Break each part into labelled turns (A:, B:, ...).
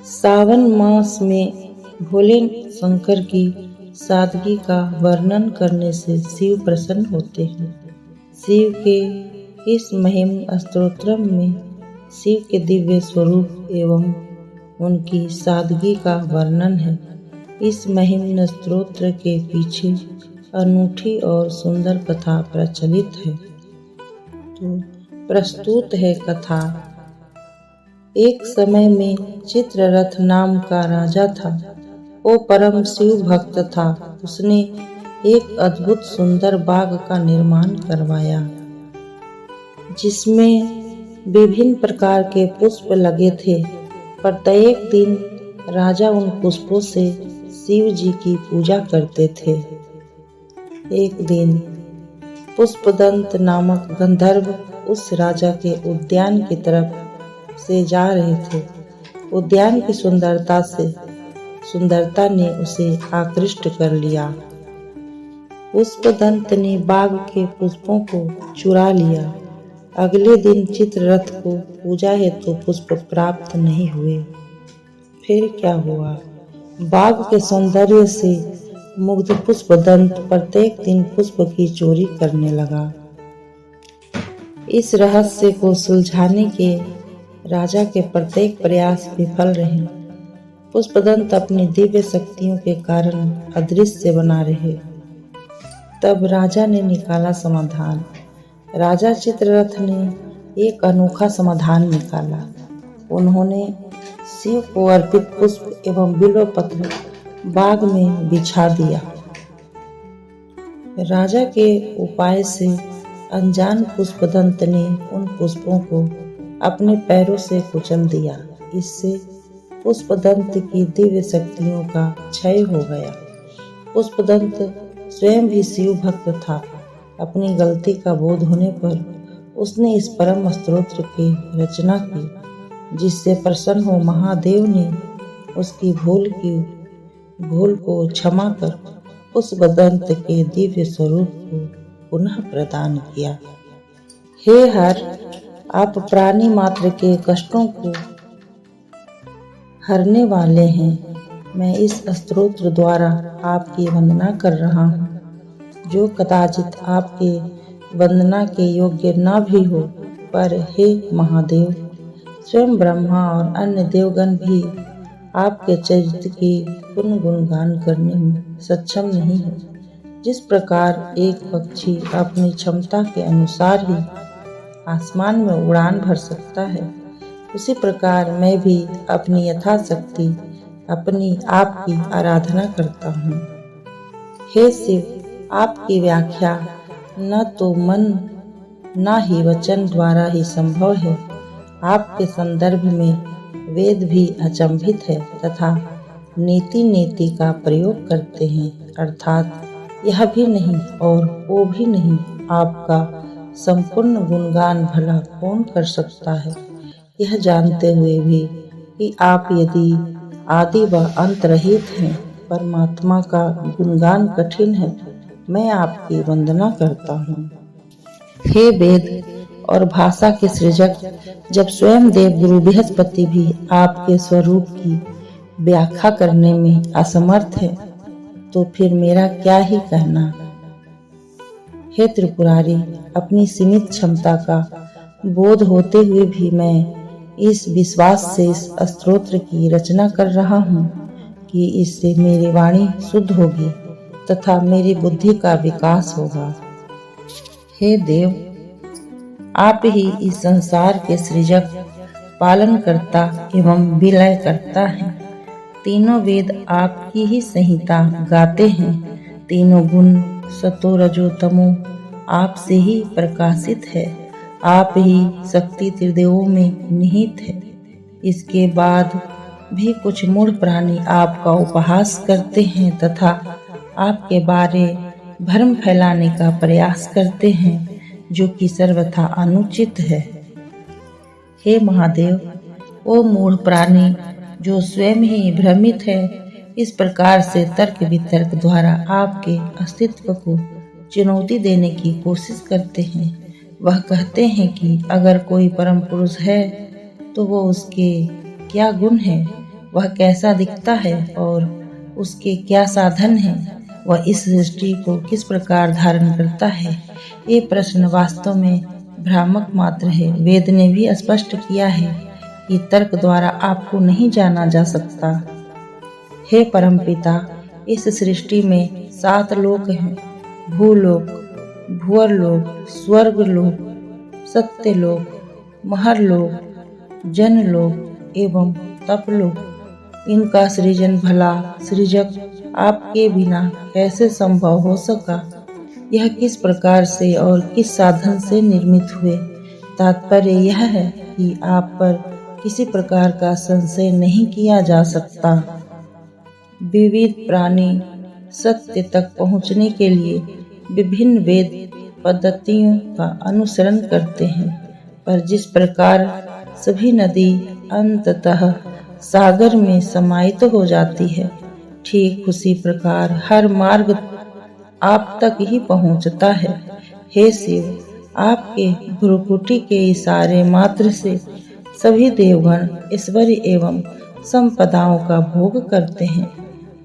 A: सावन मास में भोले शंकर की सादगी का वर्णन करने से शिव प्रसन्न होते हैं। शिव के इस महिम स्तोत्र में शिव के दिव्य स्वरूप एवं उनकी सादगी का वर्णन है। इस महिम स्तोत्र के पीछे अनूठी और सुंदर कथा प्रचलित है। तो प्रस्तुत है कथा। एक समय में चित्ररथ नाम का राजा था। वो परम शिव भक्त था। उसने एक अद्भुत सुंदर बाग का निर्माण करवाया, जिसमें विभिन्न प्रकार के पुष्प लगे थे। प्रत्येक दिन राजा उन पुष्पों से शिव जी की पूजा करते थे। एक दिन पुष्पदंत नामक गंधर्व उस राजा के उद्यान की तरफ से जा रहे थे। उद्यान की सुंदरता ने उसे आकृष्ट कर लिया। पुष्पदंत ने बाग के पुष्पों को चुरा लिया। अगले दिन चित्ररथ को पूजा हेतु पुष्प प्राप्त नहीं हुए। फिर क्या हुआ? बाग के सौंदर्य से मुग्ध पुष्पदंत प्रत्येक दिन पुष्प की चोरी करने लगा। इस रहस्य को सुलझाने के राजा के प्रत्येक प्रयास विफल रहे। पुष्पदंत अपनी दिव्य शक्तियों के कारण अदृश्य बना रहे। तब राजा ने निकाला समाधान। राजा चित्ररथ ने एक अनोखा समाधान निकाला। उन्होंने शिव को अर्पित पुष्प एवं बिल्व पत्र बाग में बिछा दिया। राजा के उपाय से अनजान पुष्पदंत ने उन पुष्पों को अपने पैरों से कुचल दिया। इससे पुष्पदंत की दिव्य शक्तियों का क्षय हो गया। पुष्पदंत स्वयं भी शिव भक्त था। अपनी गलती का बोध होने पर उसने इस परम स्तोत्र की रचना की, जिससे प्रसन्न हो महादेव ने उसकी भूल को क्षमा कर पुष्पदंत के दिव्य स्वरूप को पुनः प्रदान किया। हे हर, आप प्राणी मात्र के कष्टों को हरने वाले हैं। मैं इस स्तोत्र द्वारा आपकी वंदना कर रहा हूँ, जो कदाचित आपके वंदना के योग्य न भी हो। पर हे महादेव, स्वयं ब्रह्मा और अन्य देवगण भी आपके चरित्र की गुणगान करने में सक्षम नहीं है। जिस प्रकार एक पक्षी अपनी क्षमता के अनुसार ही आसमान में उड़ान भर सकता है, उसी प्रकार मैं भी अपनी यथाशक्ति अपनी आपकी आराधना करता हूँ। हे शिव, आपकी व्याख्या न तो मन न ही वचन द्वारा ही संभव है। आपके संदर्भ में वेद भी अचंभित है तथा नीति का प्रयोग करते हैं, अर्थात यह भी नहीं और वो भी नहीं। आपका संपूर्ण गुणगान भला कौन कर सकता है, यह जानते हुए भी कि आप यदि आदि व अंत रहित हैं। परमात्मा का गुणगान कठिन है। मैं आपकी वंदना करता हूँ। हे वेद और भाषा के सृजक, जब स्वयं देव गुरु बृहस्पति भी आपके स्वरूप की व्याख्या करने में असमर्थ है, तो फिर मेरा क्या ही कहना। हे त्रिपुरारी, अपनी सीमित क्षमता का बोध होते हुए भी मैं इस विश्वास से इस स्तोत्र की रचना कर रहा हूँ कि इससे मेरी वाणी शुद्ध होगी तथा मेरी बुद्धि का विकास होगा। हे देव, आप ही इस संसार के सृजक, पालनकर्ता एवं विलय करता हैं। तीनों वेद आपकी ही संहिता गाते हैं। तीनों गुण सतो रजो तमो आपसे ही प्रकाशित है। आप ही शक्ति त्रिदेवों में निहित है। इसके बाद भी कुछ मूढ़ प्राणी आपका उपहास करते हैं तथा आपके बारे भ्रम फैलाने का प्रयास करते हैं, जो कि सर्वथा अनुचित है। हे महादेव, वो मूढ़ प्राणी जो स्वयं ही भ्रमित है, इस प्रकार से तर्क वितर्क द्वारा आपके अस्तित्व को चुनौती देने की कोशिश करते हैं। वह कहते हैं कि अगर कोई परम पुरुष है तो वो उसके क्या गुण है, वह कैसा दिखता है और उसके क्या साधन हैं, वह इस सृष्टि को किस प्रकार धारण करता है, ये प्रश्न वास्तव में भ्रामक मात्र है। वेद ने भी स्पष्ट किया है कि तर्क द्वारा आपको नहीं जाना जा सकता। हे परमपिता, इस सृष्टि में 7 लोक हैं, भूलोक, भुवरलोक, स्वर्गलोक, सत्यलोक, महरलोक, जनलोक एवं तपलोक। इनका सृजन भला सृजक आपके बिना कैसे संभव हो सका? यह किस प्रकार से और किस साधन से निर्मित हुए? तात्पर्य यह है कि आप पर किसी प्रकार का संशय नहीं किया जा सकता। विविध प्राणी सत्य तक पहुँचने के लिए विभिन्न वेद पद्धतियों का अनुसरण करते हैं, पर जिस प्रकार सभी नदी अंततः सागर में समाहित हो जाती है, ठीक उसी प्रकार हर मार्ग आप तक ही पहुंचता है। हे शिव, आपके भ्रुकुटी के इशारे मात्र से सभी देवगण ऐश्वर्य एवं संपदाओं का भोग करते हैं,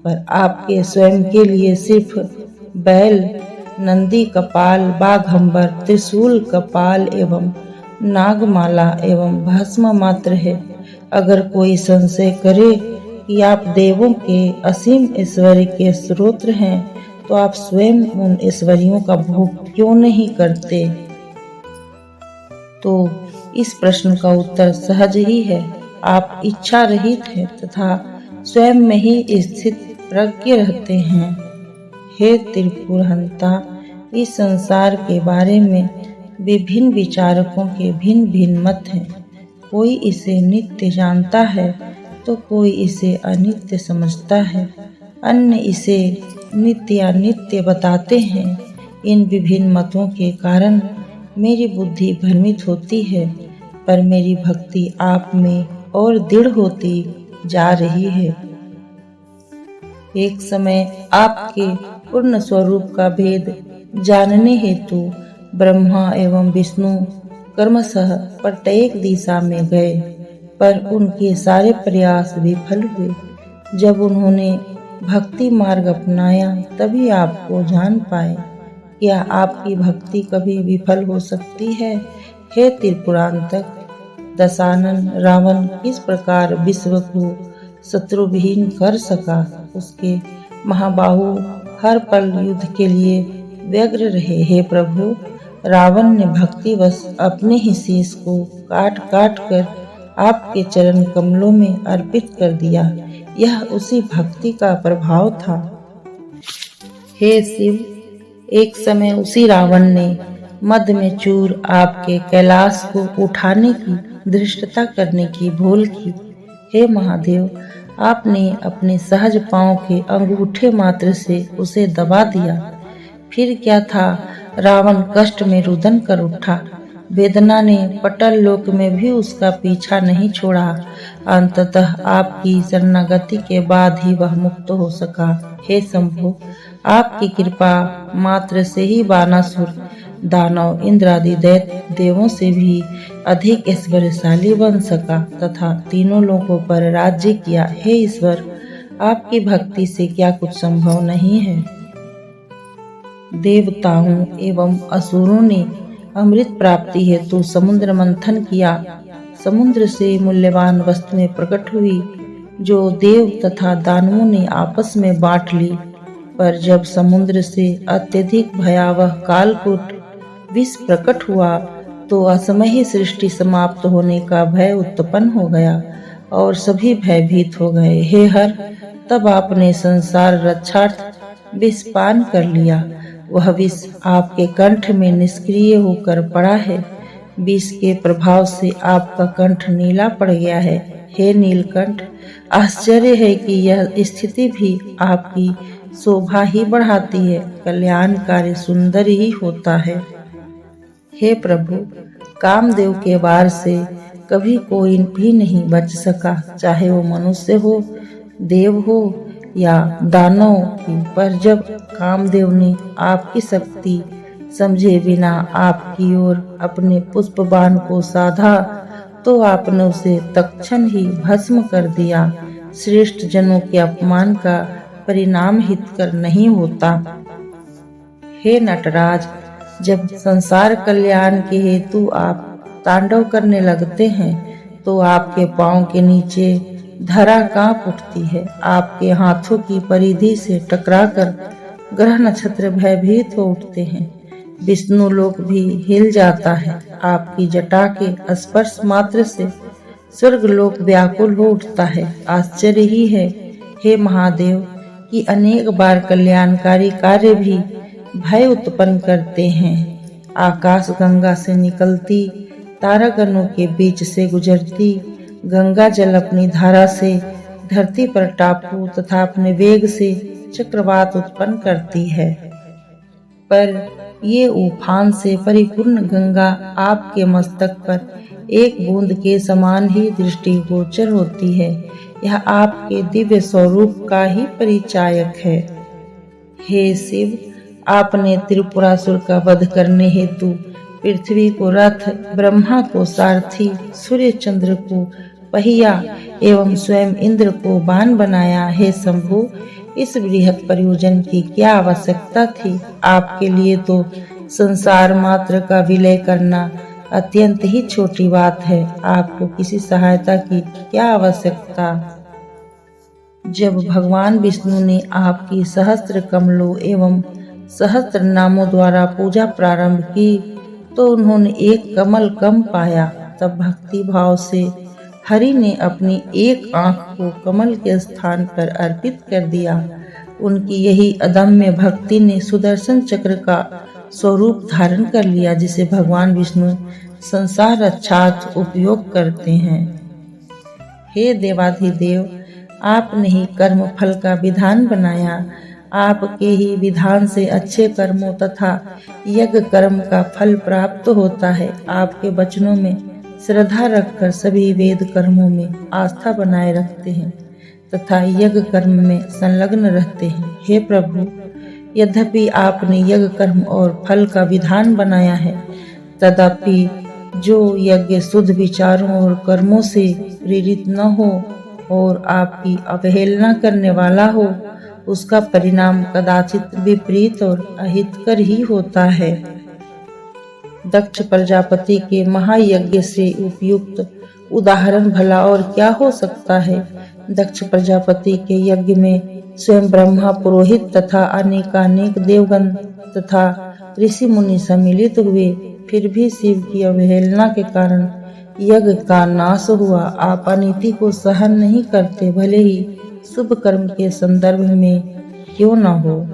A: पर आपके स्वयं के लिए सिर्फ बैल, नंदी कपाल, बाघंबर, त्रिशूल, कपाल एवं नागमाला एवं भस्म मात्र है। अगर कोई संशय करे कि आप देवों के असीम ऐश्वर्य के स्रोत हैं, तो आप स्वयं उन ऐश्वर्यों का भोग क्यों नहीं करते? तो इस प्रश्न का उत्तर सहज ही है। आप इच्छा रहित हैं तथा स्वयं में ही स्थित प्रज्ञ रहते हैं। हे त्रिपुरहंता, इस संसार के बारे में विभिन्न विचारकों के भिन्न भिन्न मत हैं। कोई इसे नित्य जानता है तो कोई इसे अनित्य समझता है, अन्य इसे नित्य अनित्य बताते हैं। इन विभिन्न मतों के कारण मेरी बुद्धि भ्रमित होती है, पर मेरी भक्ति आप में और दृढ़ होती जा रही है। एक समय आपके पूर्ण स्वरूप का भेद जानने हेतु ब्रह्मा एवं विष्णु क्रमशः प्रत्येक दिशा में गए, पर उनके सारे प्रयास विफल हुए। जब उन्होंने भक्ति मार्ग अपनाया तभी आपको जान पाए। क्या आपकी भक्ति कभी विफल हो सकती है? हे त्रिपुरांतक, दशानन रावण किस प्रकार विश्व को शत्रुविहीन कर सका? उसके महाबाहु हर पल युद्ध के लिए व्यग्र रहे। हे प्रभु, रावण ने भक्तिवश अपने ही शीश को काट काट कर आपके चरण कमलों में अर्पित कर दिया। यह उसी भक्ति का प्रभाव था। हे शिव, एक समय उसी रावण ने मद में चूर आपके कैलाश को उठाने की धृष्टता करने की भूल की। हे महादेव, आपने अपने सहज पांव के अंगूठे मात्र से उसे दबा दिया। फिर क्या था, रावण कष्ट में रुदन कर उठा। वेदना ने पटल लोक में भी उसका पीछा नहीं छोड़ा। अंततः आपकी शरणागति के बाद ही वह मुक्त हो सका। हे शंभु, आपकी कृपा मात्र से ही बानासुर, दानव, इंद्र आदि दैत्य देवों से भी अधिक ऐश्वर्यशाली बन सका तथा तीनों लोकों पर राज्य किया। हे ईश्वर, आपकी भक्ति से क्या कुछ संभव नहीं है? देवताओं एवं असुरों ने अमृत प्राप्ति हेतु समुद्र मंथन किया। समुद्र से मूल्यवान वस्तुएं प्रकट हुई जो देव तथा दानवों ने आपस में बांट ली। पर जब समुद्र से अत्यधिक भयावह कालकूट विष प्रकट हुआ तो असमय ही सृष्टि समाप्त होने का भय उत्पन्न हो गया और सभी भयभीत हो गए। हे हर, तब आपने संसार रक्षार्थ विष पान कर लिया। वह विष आपके कंठ में निष्क्रिय होकर पड़ा है। विष के प्रभाव से आपका कंठ नीला पड़ गया है। हे नीलकंठ, आश्चर्य है कि यह स्थिति भी आपकी शोभा ही बढ़ाती है, कल्याणकारी सुंदर ही होता है। हे प्रभु, कामदेव के वार से कभी कोई भी नहीं बच सका, चाहे वो मनुष्य हो, देव हो या दानव की। पर जब कामदेव ने आपकी शक्ति समझे बिना आपकी ओर अपने पुष्प बाण को साधा तो आपने उसे तत्क्षण ही भस्म कर दिया। श्रेष्ठ जनों के अपमान का परिणाम हितकर नहीं होता। हे नटराज, जब संसार कल्याण के हेतु आप तांडव करने लगते हैं तो आपके पांव के नीचे धरा कांप उठती है। आपके हाथों की परिधि से टकराकर ग्रह नक्षत्र भयभीत हो उठते हैं। विष्णु लोक भी हिल जाता है। आपकी जटा के स्पर्श मात्र से स्वर्ग लोक व्याकुल हो उठता है। आश्चर्य ही है हे महादेव कि अनेक बार कल्याणकारी कार्य भी भय उत्पन्न करते हैं। आकाश गंगा से निकलती तारागणों के बीच से गुजरती गंगा जल अपनी धारा से धरती पर टापू तथा अपने वेग से चक्रवात उत्पन्न करती है, पर ये उफान से परिपूर्ण गंगा आपके मस्तक पर एक बूंद के समान ही दृष्टिगोचर होती है। यह आपके दिव्य स्वरूप का ही परिचायक है। हे शिव, आपने त्रिपुरासुर का वध करने हेतु पृथ्वी को रथ, ब्रह्मा को सारथी, सूर्य चंद्र को पहिया एवं स्वयं इंद्र को बाण बनाया। हे शंभु, इस बृहत प्रयोजन की क्या आवश्यकता थी? आपके लिए तो संसार मात्र का विलय करना अत्यंत ही छोटी बात है। आपको किसी सहायता की क्या आवश्यकता? जब भगवान विष्णु ने आपकी सहस्त्र कमलों एवं सहस्त्र नामों द्वारा पूजा प्रारंभ की तो उन्होंने एक कमल कम पाया। तब भक्ति भाव से हरि ने अपनी एक आंख को कमल के स्थान पर अर्पित कर दिया। उनकी यही अदम्य भक्ति ने सुदर्शन चक्र का स्वरूप धारण कर लिया, जिसे भगवान विष्णु संसार रक्षार्थ उपयोग करते हैं। हे देवाधिदेव, आपने ही कर्म फल का विधान बनाया। आपके ही विधान से अच्छे कर्मों तथा यज्ञ कर्म का फल प्राप्त होता है। आपके वचनों में श्रद्धा रखकर सभी वेद कर्मों में आस्था बनाए रखते हैं तथा यज्ञ कर्म में संलग्न रहते हैं। हे प्रभु, यद्यपि आपने यज्ञ कर्म और फल का विधान बनाया है, तथापि जो यज्ञ शुद्ध विचारों और कर्मों से प्रेरित न हो और आपकी अवहेलना करने वाला हो, उसका परिणाम कदाचित विपरीत और अहितकर ही होता है। दक्ष प्रजापति के महायज्ञ से उपयुक्त उदाहरण भला और क्या हो सकता है। दक्ष प्रजापति के यज्ञ में स्वयं ब्रह्मा, पुरोहित तथा अनेकानेक देवगण तथा ऋषि मुनि सम्मिलित हुए, फिर भी शिव की अवहेलना के कारण यज्ञ का नाश हुआ। आप अनीति को सहन नहीं करते, भले ही शुभ कर्म के संदर्भ में क्यों न हो।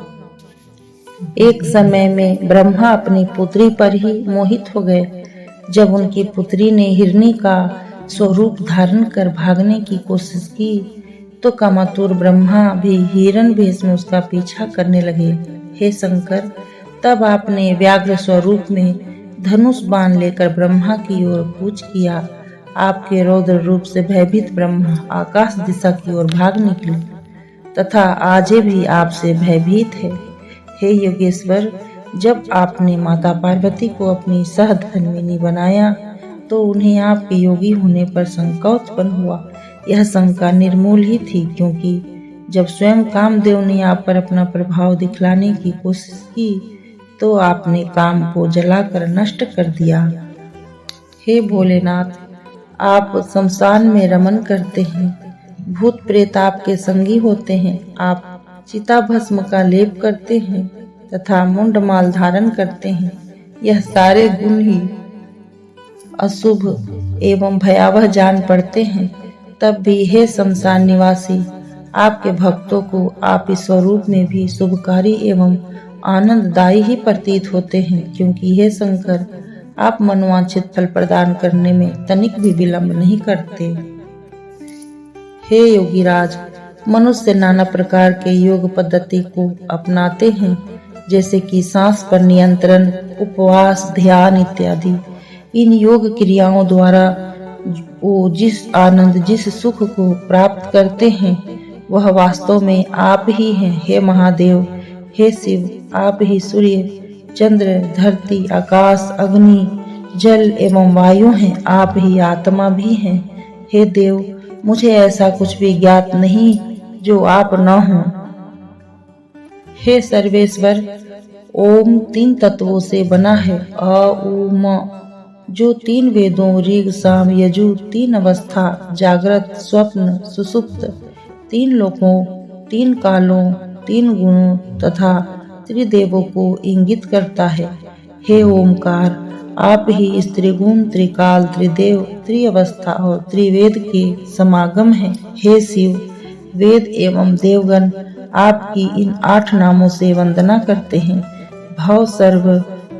A: एक समय में ब्रह्मा अपनी पुत्री पर ही मोहित हो गए। जब उनकी पुत्री ने हिरनी का स्वरूप धारण कर भागने की कोशिश की तो कामातुर ब्रह्मा भी हिरण भेष में उसका पीछा करने लगे। हे शंकर, तब आपने व्याघ्र स्वरूप में धनुष बाण लेकर ब्रह्मा की ओर कूच किया। आपके रौद्र रूप से भयभीत ब्रह्मा आकाश दिशा की ओर भाग निकले तथा आज भी आपसे भयभीत है। हे योगेश्वर, जब आपने माता पार्वती को अपनी सहधर्मिणी बनाया तो उन्हें आपके योगी होने पर शंका उत्पन्न हुआ। यह शंका निर्मूल ही थी, क्योंकि जब स्वयं कामदेव ने आप पर अपना प्रभाव दिखलाने की कोशिश की तो आपने काम को जलाकर नष्ट कर दिया। हे भोलेनाथ, आप शमशान में रमन करते हैं, भूत प्रेत आपके संगी होते हैं, आप चिता भस्म का लेप करते हैं तथा मुंडमाल धारण करते हैं। यह सारे गुण ही अशुभ एवं भयावह जान पड़ते हैं। तब भी हे शमशान निवासी, आपके भक्तों को आप इस स्वरूप में भी शुभकारी एवं आनंददायी ही प्रतीत होते हैं, क्योंकि हे शंकर, आप मनोवांछित फल प्रदान करने में तनिक भी विलंब नहीं करते। हे योगीराज, मनुष्य नाना प्रकार के योग पद्धति को अपनाते हैं, जैसे कि सांस पर नियंत्रण, उपवास, ध्यान इत्यादि। इन योग क्रियाओं द्वारा वो जिस आनंद, जिस सुख को प्राप्त करते हैं, वह वास्तव में आप ही हैं। हे महादेव, हे शिव, आप ही सूर्य, चंद्र, धरती, आकाश, अग्नि, जल एवं वायु हैं। आप ही आत्मा भी हैं। हे देव, मुझे ऐसा कुछ भी ज्ञात नहीं जो आप न हो। हे सर्वेश्वर, ओम 3 तत्वों से बना है। अ उ म, जो 3 वेदों ऋग साम यजु 3 अवस्था जागृत स्वप्न सुषुप्त 3 लोकों 3 कालों 3 गुणों तथा त्रिदेवों को इंगित करता है। हे ओमकार, आप ही त्रिगुण त्रिकाल त्रिदेव त्रिअवस्था और त्रिवेद के समागम हैं। हे शिव, वेद एवं देवगण आपकी इन 8 नामों से वंदना करते हैं। भव सर्व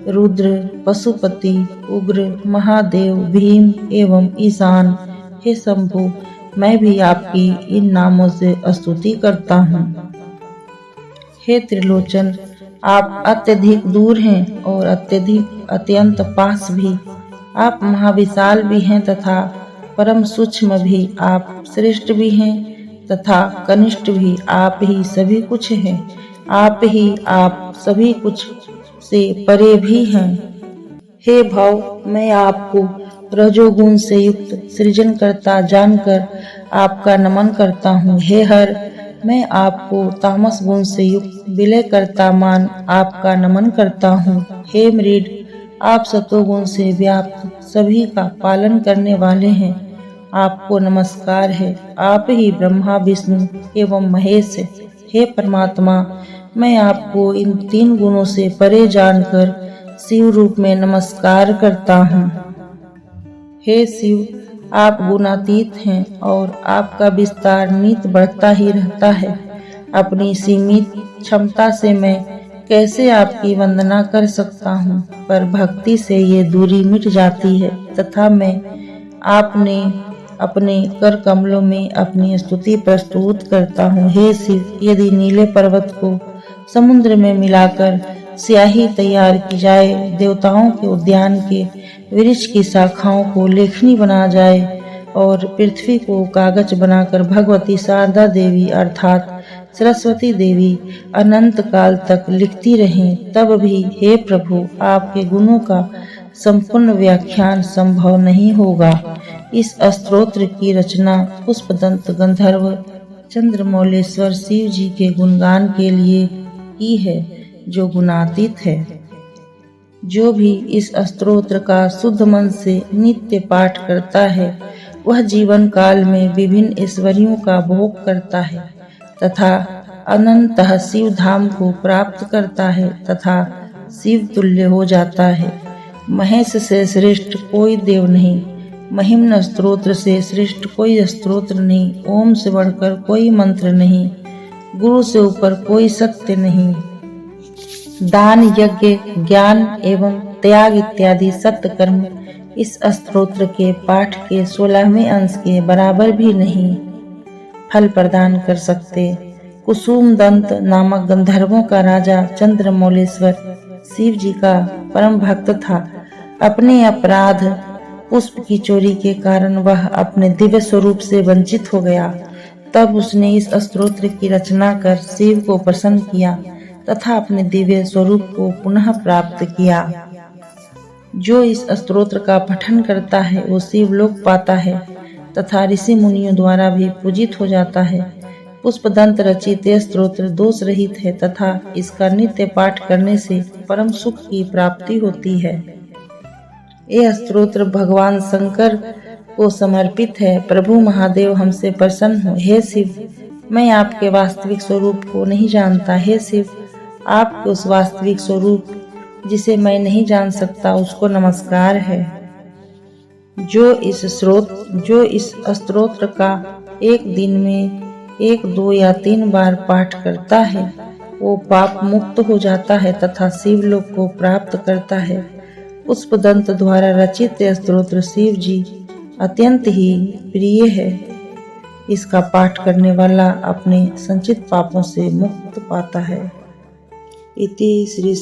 A: रुद्र पशुपति उग्र महादेव भीम एवं ईशान, हे शंभु, मैं भी आपकी इन नामों से स्तुति करता हूँ। हे त्रिलोचन, आप अत्यधिक दूर हैं और अत्यंत पास भी। आप महाविशाल भी हैं तथा परम सूक्ष्म भी। आप श्रेष्ठ भी हैं तथा कनिष्ठ भी। आप ही सभी कुछ हैं। आप सभी कुछ से परे भी हैं। हे भव, मैं आपको रजोगुण से युक्त सृजनकर्ता जानकर आपका नमन करता हूँ। हे हर, मैं आपको तामस गुण से युक्त विलय करता मान आपका नमन करता हूँ। हे मृड, आप सतोगुण से व्याप्त सभी का पालन करने वाले हैं। आपको नमस्कार है। आप ही ब्रह्मा विष्णु एवं महेश है। हे परमात्मा, मैं आपको इन 3 गुणों से परे जानकर शिव रूप में नमस्कार करता हूँ। हे शिव, आप गुणातीत हैं और आपका विस्तार नित बढ़ता ही रहता है। अपनी सीमित क्षमता से मैं कैसे आपकी वंदना कर सकता हूँ, पर भक्ति से ये दूरी मिट जाती है तथा मैं आपने अपने कर कमलों में अपनी स्तुति प्रस्तुत करता हूँ। हे शिव, यदि नीले पर्वत को समुद्र में मिलाकर स्याही तैयार की जाए, देवताओं के उद्यान के वृक्ष की शाखाओं को लेखनी बना जाए और पृथ्वी को कागज बनाकर भगवती शारदा देवी अर्थात सरस्वती देवी अनंत काल तक लिखती रहें, तब भी हे प्रभु, आपके गुणों का संपूर्ण व्याख्यान संभव नहीं होगा। इस स्तोत्र की रचना पुष्पदंत गंधर्व चंद्रमौलेश्वर शिव जी के गुणगान के लिए की है, जो गुणातीत है। जो भी इस स्तोत्र का शुद्ध मन से नित्य पाठ करता है, वह जीवन काल में विभिन्न ऐश्वर्यों का भोग करता है तथा अनंतः शिव धाम को प्राप्त करता है तथा शिव तुल्य हो जाता है। महेश से श्रेष्ठ कोई देव नहीं, महिम्न स्तोत्र से श्रेष्ठ कोई स्तोत्र नहीं, ओम से बढ़कर कोई मंत्र नहीं, गुरु से ऊपर कोई सत्य नहीं। दान यज्ञ ज्ञान एवं त्याग इत्यादि सत्य कर्म इस स्तोत्र के पाठ के 16वें अंश के बराबर भी नहीं फल प्रदान कर सकते। कुसुम दंत नामक गंधर्वों का राजा चंद्रमौलेश्वर शिव जी का परम भक्त था। अपने अपराध पुष्प की चोरी के कारण वह अपने दिव्य स्वरूप से वंचित हो गया। तब उसने इस स्तोत्र की रचना कर शिव को प्रसन्न किया तथा अपने दिव्य स्वरूप को पुनः प्राप्त किया। जो इस स्तोत्र का पठन करता है वो शिवलोक पाता है तथा ऋषि मुनियों द्वारा भी पूजित हो जाता है। पुष्पदंत रचित यह स्तोत्र दोष रहित है तथा इसका नित्य पाठ करने से परम सुख की प्राप्ति होती है। यह स्तोत्र भगवान शंकर को समर्पित है। प्रभु महादेव हमसे प्रसन्न हो। हे शिव, मैं आपके वास्तविक स्वरूप को नहीं जानता। हे शिव, आपके उस वास्तविक स्वरूप जिसे मैं नहीं जान सकता उसको नमस्कार है। जो इस स्तोत्र का एक दिन में 1, 2 या 3 बार पाठ करता है, वो पाप मुक्त हो जाता है तथा शिवलोक को प्राप्त करता है। पुष्पदंत द्वारा रचित यह स्तोत्र शिव जी अत्यंत ही प्रिय है। इसका पाठ करने वाला अपने संचित पापों से मुक्त पाता है। इति श्री